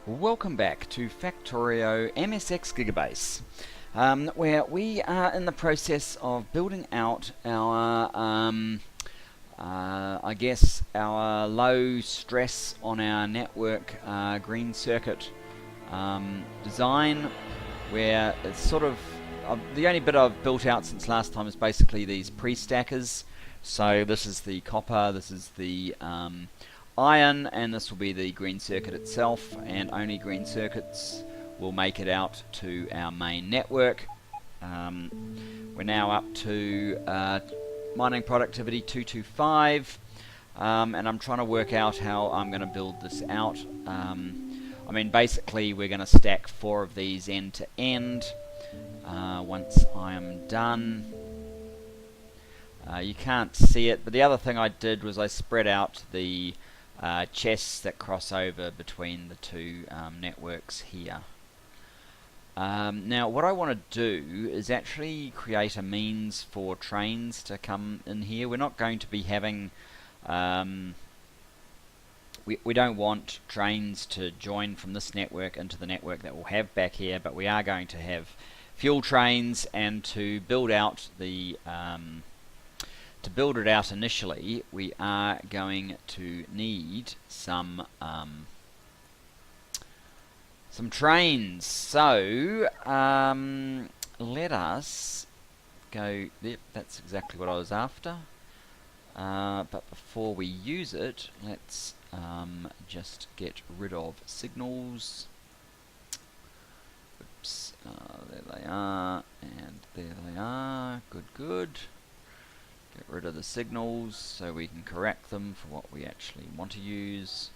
Welcome back to Factorio MSX Gigabase, where we are in the process of building out our, I guess, our low stress on our network green circuit design, where it's sort of the only bit I've built out since last time is basically these pre-stackers. So this is the copper, this is the iron, and this will be the green circuit itself, and only green circuits will make it out to our main network. We're now up to mining productivity 225, and I'm trying to work out how I'm going to build this out. I mean, basically we're going to stack 4 of these end to end. Once I am done, you can't see it, but the other thing I did was I spread out the chests that cross over between the two networks here. Now what I want to do is actually create a means for trains to come in here. We're not going to be having we don't want trains to join from this network into the network that we'll have back here, but we are going to have fuel trains, and to build out the to build it out initially, we are going to need some trains. So let us go. Yep, that's exactly what I was after. But before we use it, let's just get rid of signals. Oops, there they are, and there they are. Good, good. Get rid of the signals so we can correct them for what we actually want to use.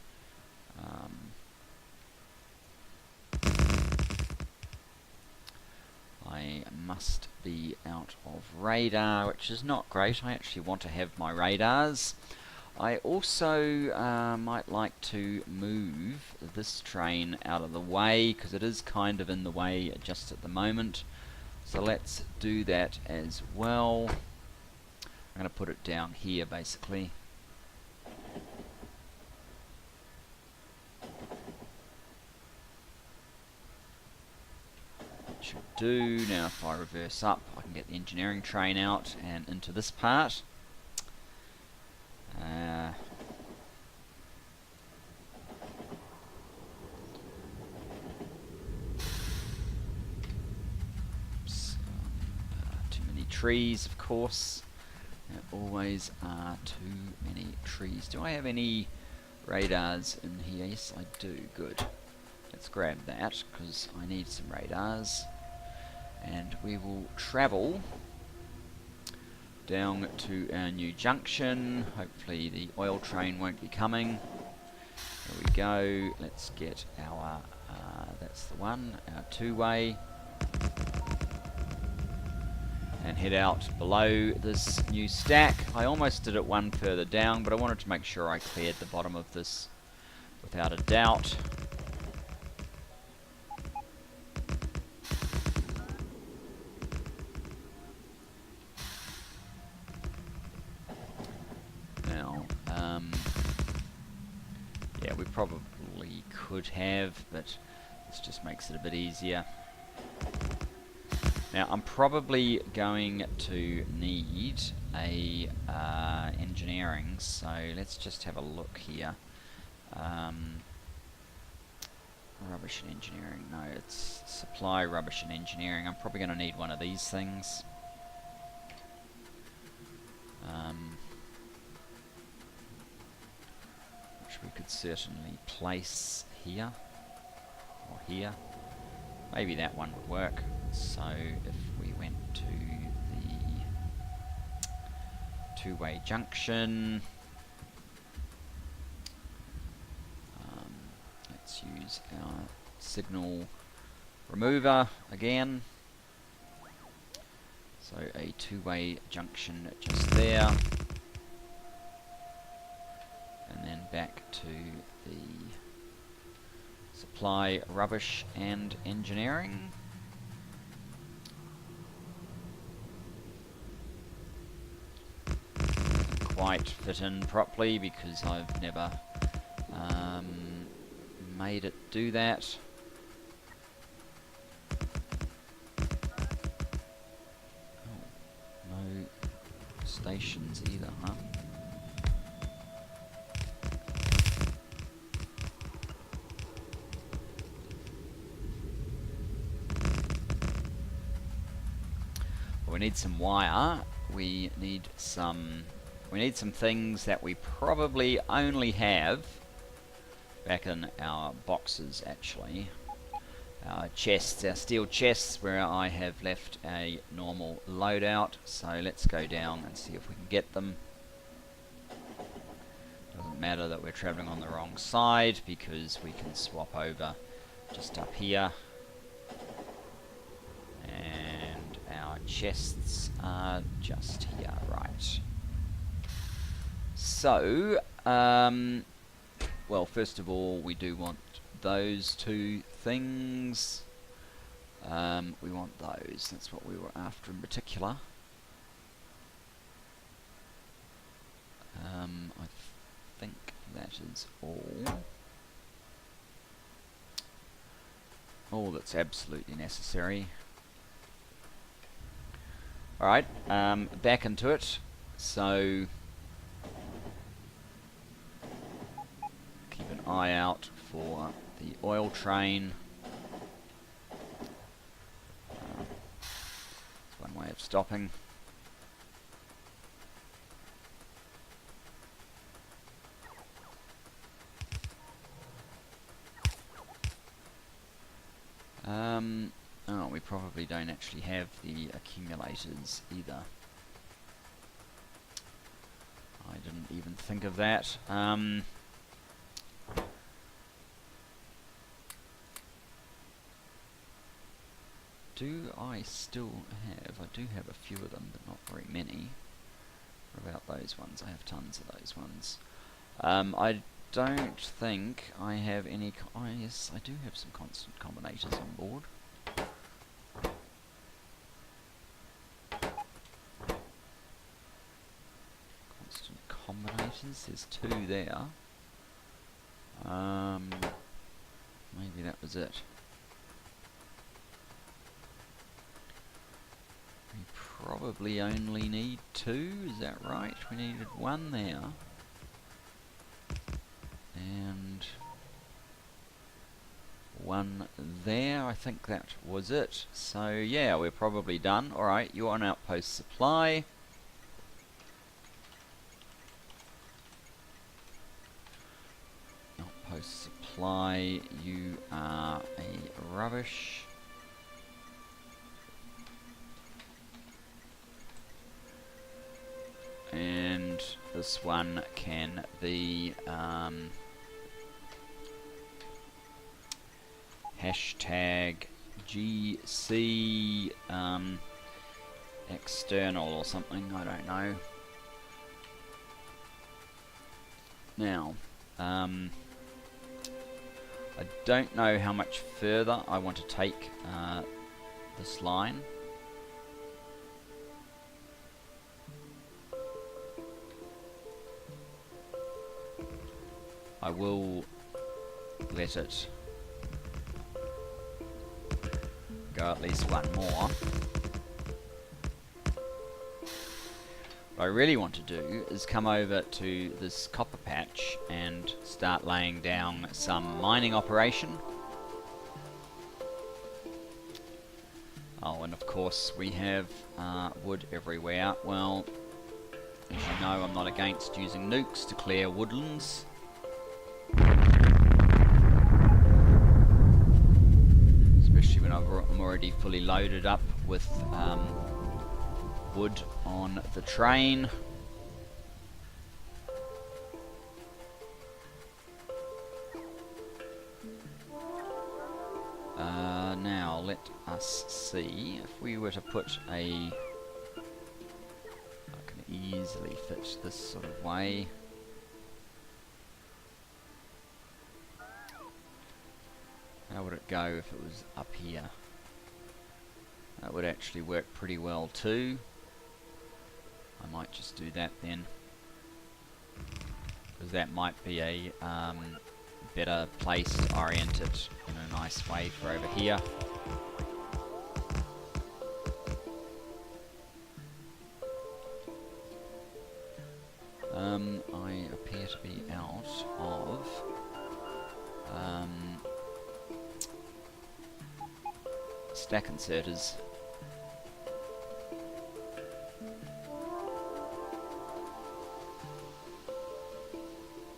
I must be out of radar, which is not great. I actually want to have my radars. I also might like to move this train out of the way, because it is kind of in the way just at the moment. So let's do that as well. I'm going to put it down here basically. It should do. Now if I reverse up, I can get the engineering train out and into this part. Oops, too many trees, of course. There always are too many trees. Do I have any radars in here? Yes, I do. Good. Let's grab that, because I need some radars. And we will travel down to our new junction. Hopefully the oil train won't be coming. There we go. Let's get our, that's the one, our two-way. And head out below this new stack. I almost did it one further down, but I wanted to make sure I cleared the bottom of this without a doubt. Now, yeah, we probably could have, but this just makes it a bit easier. Now I'm probably going to need a engineering, so let's just have a look here. Rubbish and engineering, no, it's supply, rubbish and engineering. I'm probably going to need one of these things. Which we could certainly place here, or here. Maybe that one would work. So if we went to the two-way junction, let's use our signal remover again. So a two-way junction just there, and then back to the supply, rubbish and engineering. Quite fit in properly because I've never made it do that. Oh, no stations either, huh? We need some wire. We need some things that we probably only have back in our boxes, actually. Our chests, our steel chests, where I have left a normal loadout. So let's go down and see if we can get them. Doesn't matter that we're traveling on the wrong side, because we can swap over just up here. Chests are just here, right. So, well, first of all, we do want those two things. We want those, that's what we were after in particular. I think that is all that's absolutely necessary. Alright, back into it. So keep an eye out for the oil train. That's one way of stopping. Oh, we probably don't actually have the accumulators either. I didn't even think of that. Do I still have? I do have a few of them, but not very many. What about those ones? I have tons of those ones. I don't think I have any. Oh yes, I do have some constant combinators on board. Constant combinators. There's two there. Maybe that was it. We probably only need two. Is that right? We needed one there. And one there. I think that was it. So yeah, we're probably done. Alright, you're on outpost supply. Outpost supply, you are a rubbish. And this one can be hashtag GC external or something, I don't know. Now, I don't know how much further I want to take this line. I will let it go at least one more. What I really want to do is come over to this copper patch and start laying down some mining operation. Oh, and of course we have wood everywhere. Well, as you know, I'm not against using nukes to clear woodlands. Especially when I'm already fully loaded up with wood on the train. Now let us see if we were to put I can easily fit this sort of way. How would it go if it was up here? That would actually work pretty well too. I might just do that then, because that might be a better place to orient it in a nice way for over here. I appear to be out of stack inserters.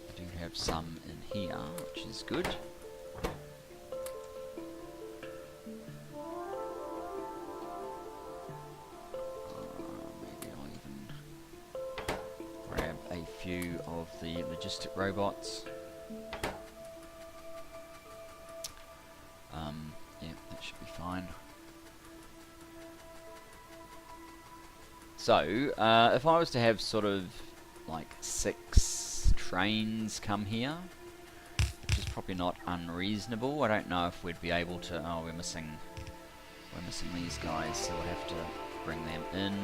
I do have some in here, which is good. Maybe I'll even grab a few of the logistic robots. Yeah, that should be fine. So, if I was to have sort of like 6 trains come here, which is probably not unreasonable. I don't know if we'd be able to. Oh, we're missing these guys, so we'll have to bring them in.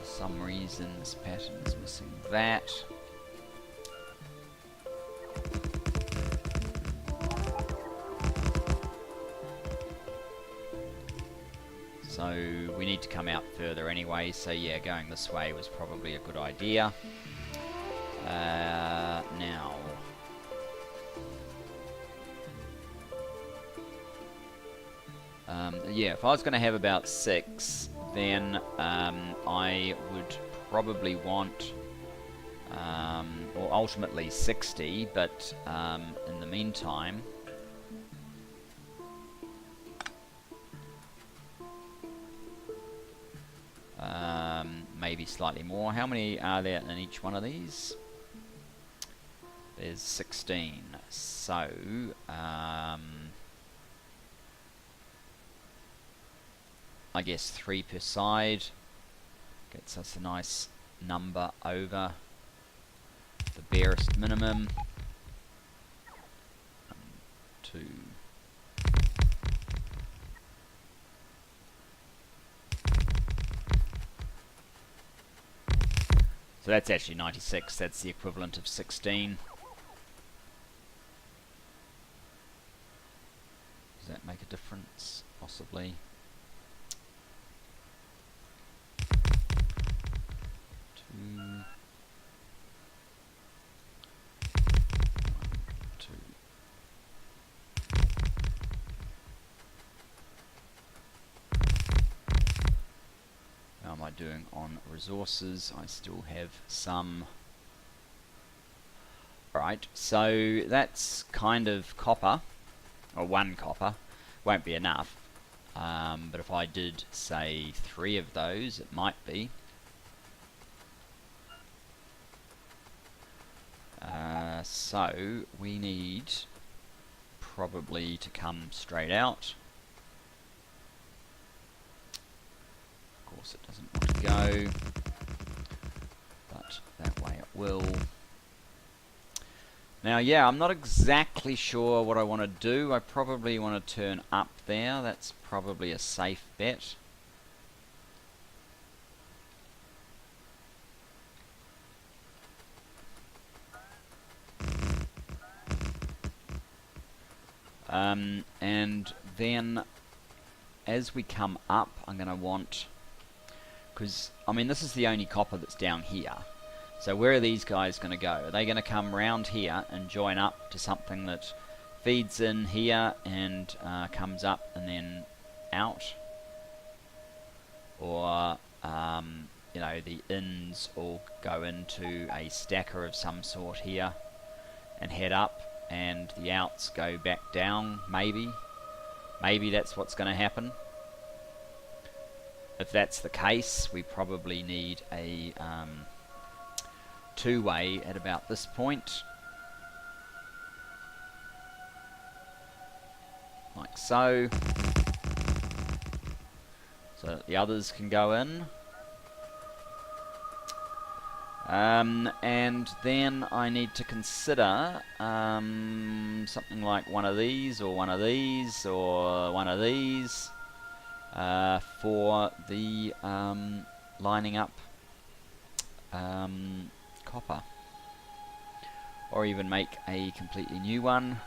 For some reason, this pattern's missing that. So we need to come out further anyway, so yeah, going this way was probably a good idea. Now, yeah, if I was going to have about 6, then I would probably want, or ultimately 60, but in the meantime, maybe slightly more. How many are there in each one of these? There's 16. So, I guess 3 per side gets us a nice number over the barest minimum. 1, 2. So that's actually 96, that's the equivalent of 16. Does that make a difference? Possibly. 2. 1, 2. How am I doing on resources? I still have some. Alright, so that's kind of copper, or 1 copper. Won't be enough, but if I did say 3 of those, it might be. So we need probably to come straight out. Of course it doesn't want to go, but that way it will. Now, yeah, I'm not exactly sure what I want to do. I probably want to turn up there. That's probably a safe bet. And then as we come up, I'm going to want, because, I mean, this is the only copper that's down here. So where are these guys going to go? Are they going to come round here and join up to something that feeds in here and comes up and then out? Or, you know, the ins all go into a stacker of some sort here and head up, and the outs go back down, maybe. Maybe that's what's going to happen. If that's the case, we probably need a 2-way at about this point. Like so. So that the others can go in. And then I need to consider something like one of these, or one of these, or one of these for the lining up copper. or even make a completely new one.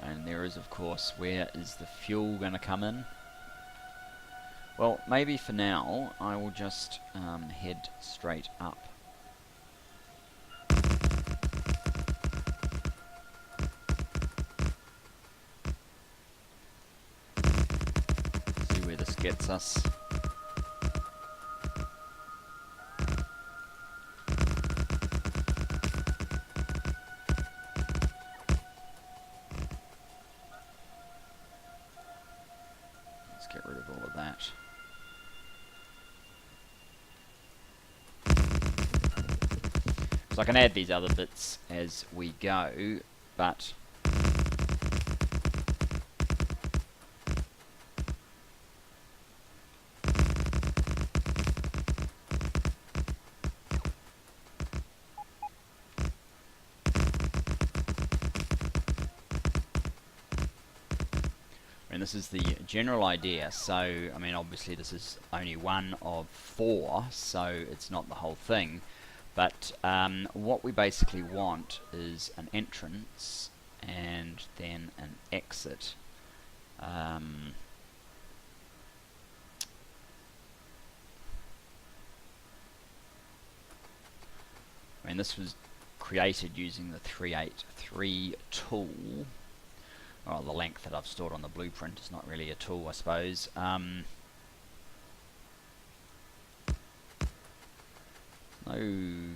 And there is, of course, where is the fuel going to come in? Well, maybe for now I will just head straight up. See where this gets us. Let's get rid of all of that. So I can add these other bits as we go, but and this is the general idea. So I mean, obviously this is only one of 4, so it's not the whole thing. But what we basically want is an entrance and then an exit. I mean, this was created using the 383 tool. Well, the length that I've stored on the blueprint is not really a tool, I suppose. No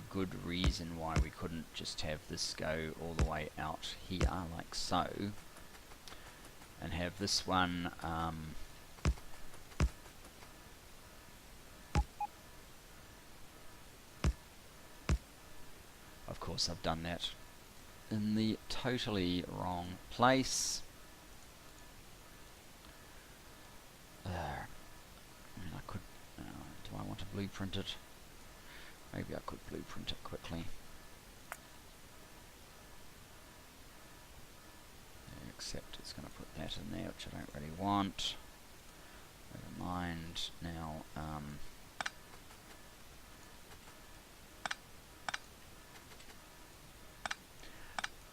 good reason why we couldn't just have this go all the way out here, like so, and have this one of course I've done that in the totally wrong place. I mean, I could, do I want to blueprint it? Maybe I could blueprint it quickly. Except it's going to put that in there, which I don't really want. Never mind. Now,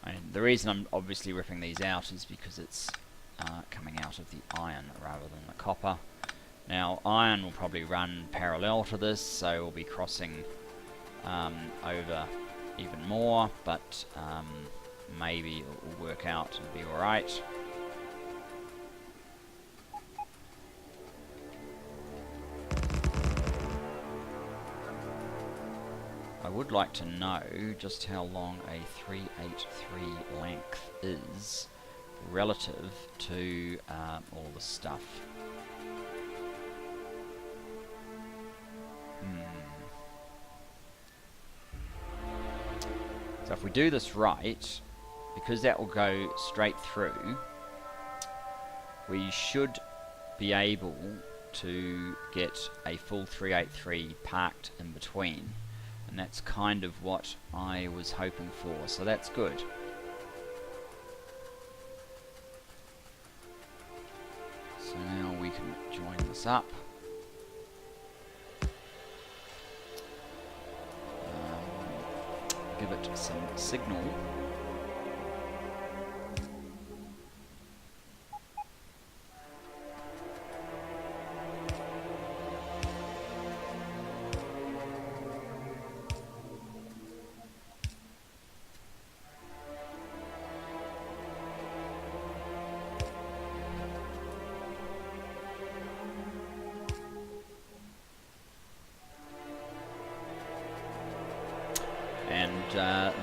and the reason I'm obviously ripping these out is because it's coming out of the iron rather than the copper. Now, iron will probably run parallel to this, so we'll be crossing over even more, but maybe it will work out and be alright. I would like to know just how long a 383 length is relative to all the stuff. So if we do this right, because that will go straight through, we should be able to get a full 383 parked in between. And that's kind of what I was hoping for, so that's good. So now we can join this up. Give it some signal.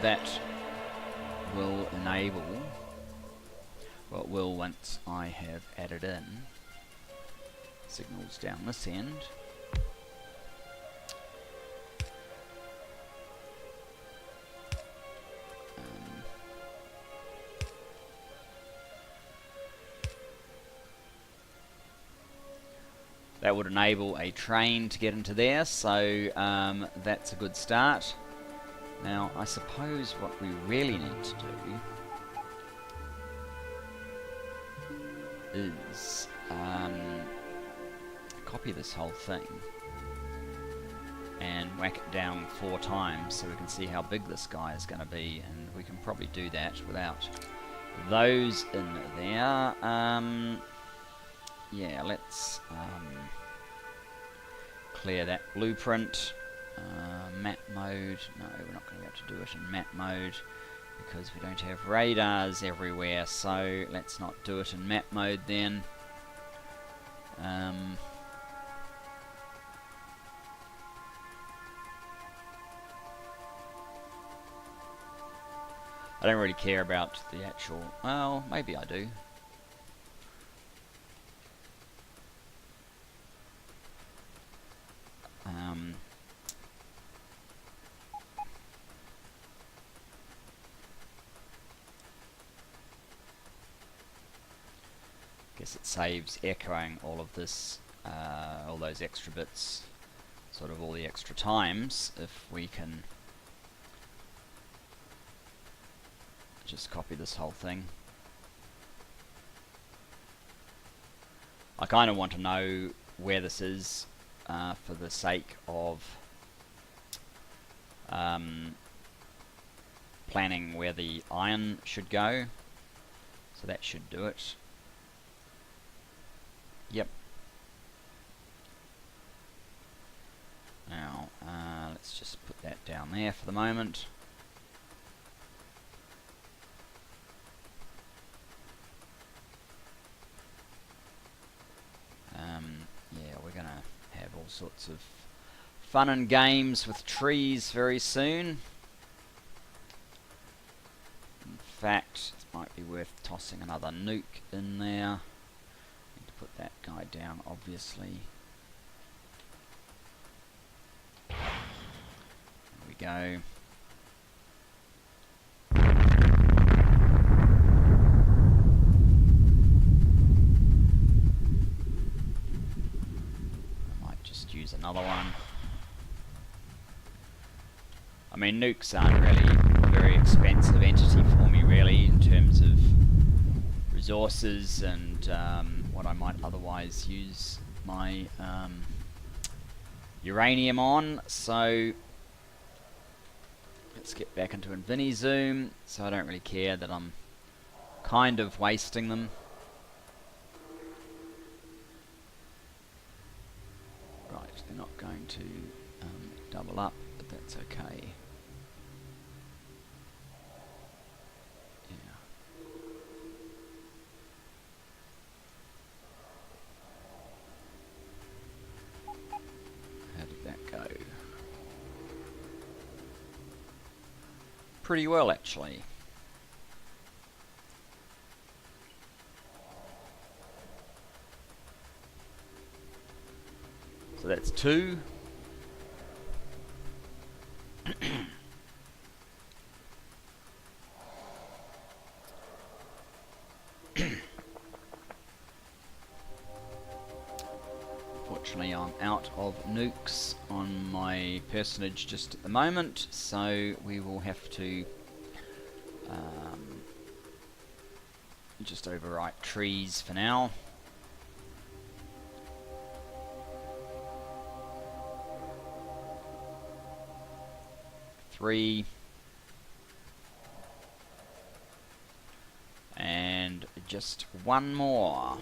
That will enable, well, it will once I have added in signals down this end. That would enable a train to get into there, so that's a good start. Now, I suppose what we really need to do is copy this whole thing and whack it down 4 times so we can see how big this guy is going to be, and we can probably do that without those in there. Yeah, let's clear that blueprint. Map mode, no, we're not going to be able to do it in map mode because we don't have radars everywhere, so let's not do it in map mode then. I don't really care about the actual, well, maybe I do. Guess it saves echoing all of this, all those extra bits, sort of all the extra times, if we can just copy this whole thing. I kind of want to know where this is for the sake of planning where the iron should go, so that should do it. Yep. Now, let's just put that down there for the moment. Yeah, we're going to have all sorts of fun and games with trees very soon. In fact, it might be worth tossing another nuke in there. Need to put that guy down, obviously. There we go. Use another one. I mean, nukes aren't really a very expensive entity for me, really, in terms of resources and what I might otherwise use my uranium on. So let's get back into InfiniZoom, so I don't really care that I'm kind of wasting them. They're not going to double up, but that's okay. Yeah. How did that go? Pretty well, actually. So that's 2. Fortunately, I'm out of nukes on my personage just at the moment, so we will have to just overwrite trees for now. And just one more.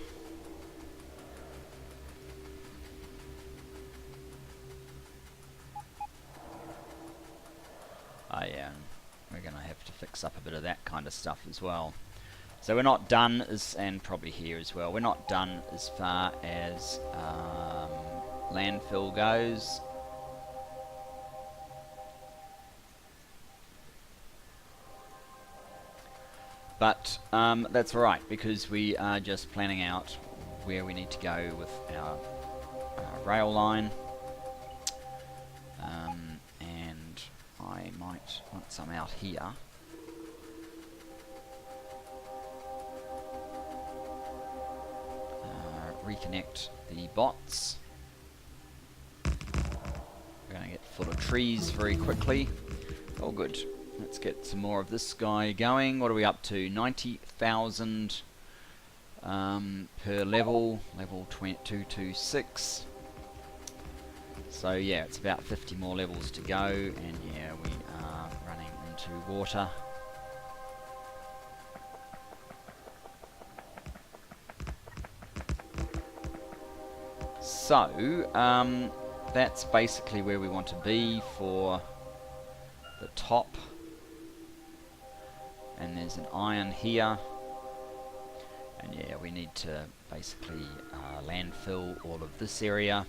Oh yeah, we're going to have to fix up a bit of that kind of stuff as well. So we're not done, and probably here as well, we're not done as far as landfill goes. But that's alright, because we are just planning out where we need to go with our rail line. And I might, once I'm out here, reconnect the bots. We're going to get full of trees very quickly. Oh good. Let's get some more of this guy going. What are we up to? 90,000 per level 226. So yeah, it's about 50 more levels to go, and yeah, we are running into water. So that's basically where we want to be for the top, and there's an iron here, and yeah, we need to basically landfill all of this area.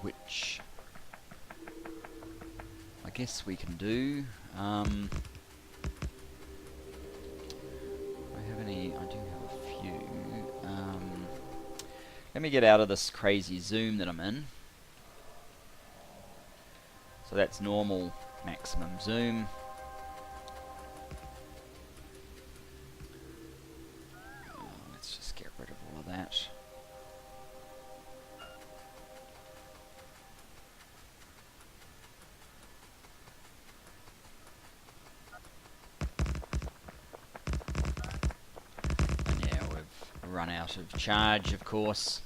Which I guess we can do. I do have a few. Let me get out of this crazy zoom that I'm in. So that's normal maximum zoom. Let's just get rid of all of that. And yeah, we've run out of charge, of course.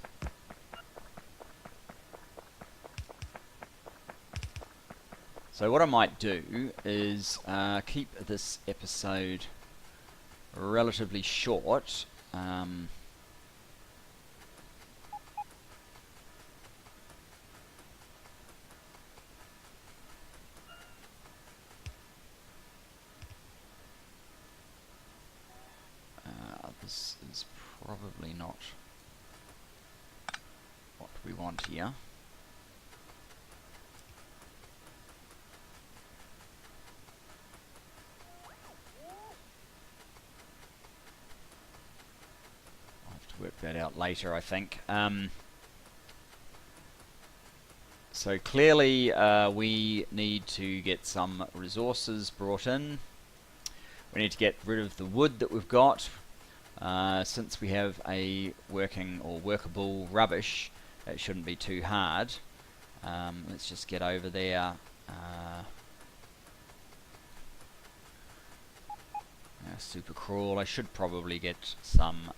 So what I might do is keep this episode relatively short. This is probably not what we want here. Work that out later, I think. So clearly we need to get some resources brought in. We need to get rid of the wood that we've got. Since we have a working or workable rubbish, it shouldn't be too hard. Let's just get over there. Super crawl. I should probably get some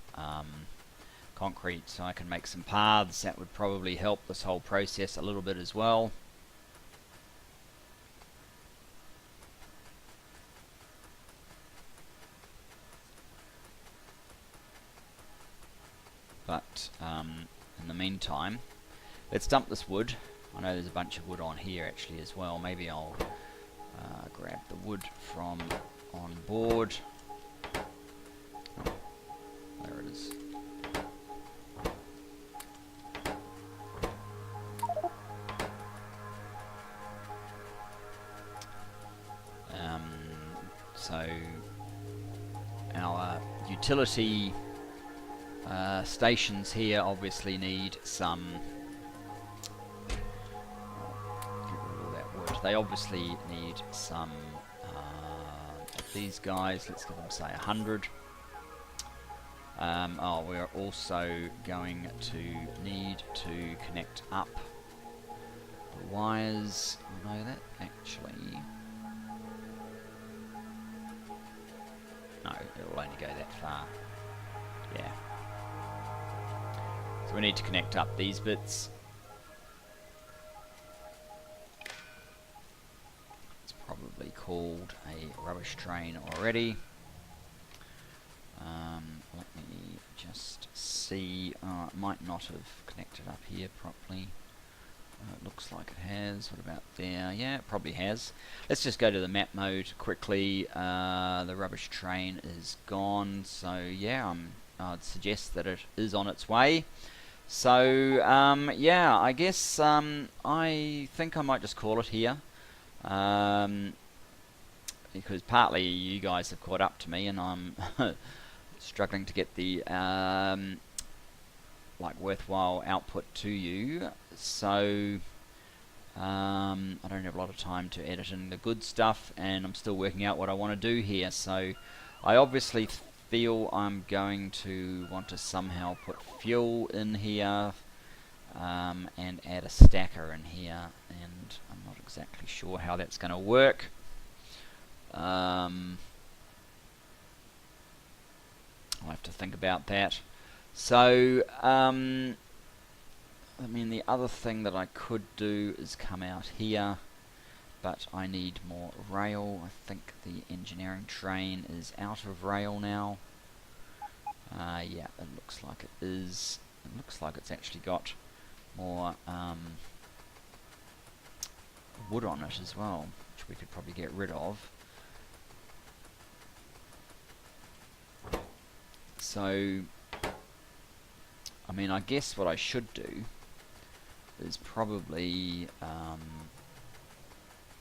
concrete so I can make some paths. That would probably help this whole process a little bit as well. But in the meantime, let's dump this wood. I know there's a bunch of wood on here actually as well. Maybe I'll grab the wood from on board. Oh, there it is. So our utility stations here obviously need some. Get rid of all that wood. They obviously need some of these guys. Let's give them say 100. Oh, we're also going to need to connect up the wires. No, that actually. No, it will only go that far. Yeah. So we need to connect up these bits. It's probably called a rubbish train already. Let me just see. It might not have connected up here properly. It looks like it has. What about there? Yeah, it probably has. Let's just go to the map mode quickly. The rubbish train is gone. So yeah, I'd suggest that it is on its way. So yeah, I guess I think I might just call it here. Because partly you guys have caught up to me and I'm struggling to get the like worthwhile output to you. So I don't have a lot of time to edit in the good stuff, and I'm still working out what I want to do here. So I obviously feel I'm going to want to somehow put fuel in here. and add a stacker in here, and I'm not exactly sure how that's going to work. I'll have to think about that. So I mean, the other thing that I could do is come out here, but I need more rail. I think the engineering train is out of rail now. Yeah, it looks like it is. It looks like it's actually got more wood on it as well, which we could probably get rid of. So, I mean, I guess what I should do is probably, you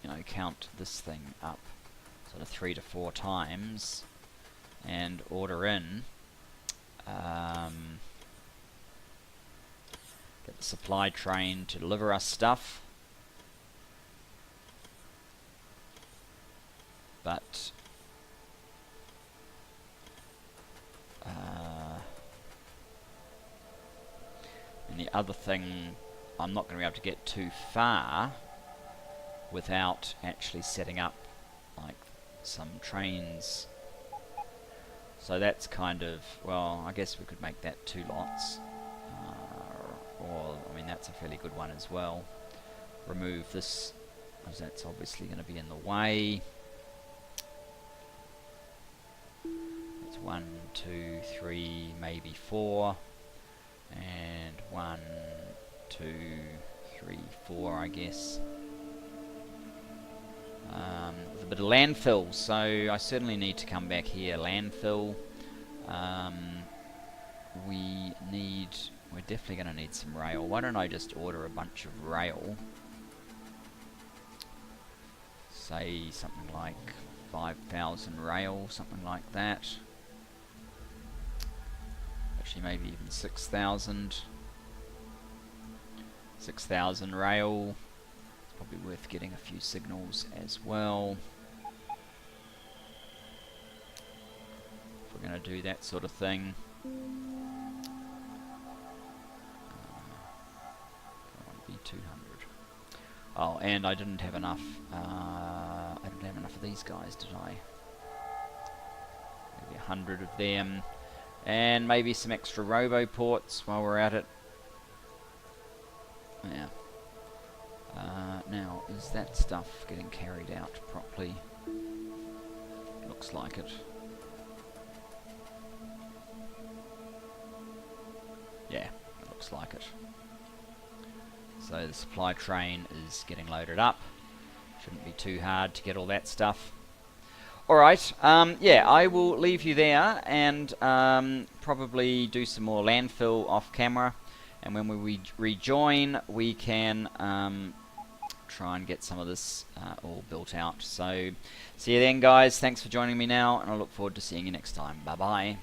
know, count this thing up sort of 3 to 4 times and order in, get the supply train to deliver us stuff. But and the other thing, I'm not going to be able to get too far without actually setting up like some trains. So that's kind of, well, I guess we could make that 2 lots. Or, I mean, that's a fairly good one as well. Remove this, because that's obviously going to be in the way. That's 1, 2, 3, maybe 4. And 1, 2, 3, 4, I guess. With a bit of landfill, so I certainly need to come back here. Landfill. We're definitely going to need some rail. Why don't I just order a bunch of rail? Say something like 5,000 rail, something like that. Actually, maybe even 6,000. 6,000 rail. It's probably worth getting a few signals as well. If we're going to do that sort of thing. Be 200. Oh, and I didn't have enough. I didn't have enough of these guys, did I? Maybe 100 of them, and maybe some extra robo ports while we're at it. Yeah. Now, is that stuff getting carried out properly? Looks like it. Yeah, it looks like it. So the supply train is getting loaded up. Shouldn't be too hard to get all that stuff. Alright, yeah, I will leave you there and probably do some more landfill off camera. And when we rejoin, we can try and get some of this all built out. So, see you then, guys. Thanks for joining me now, and I look forward to seeing you next time. Bye-bye.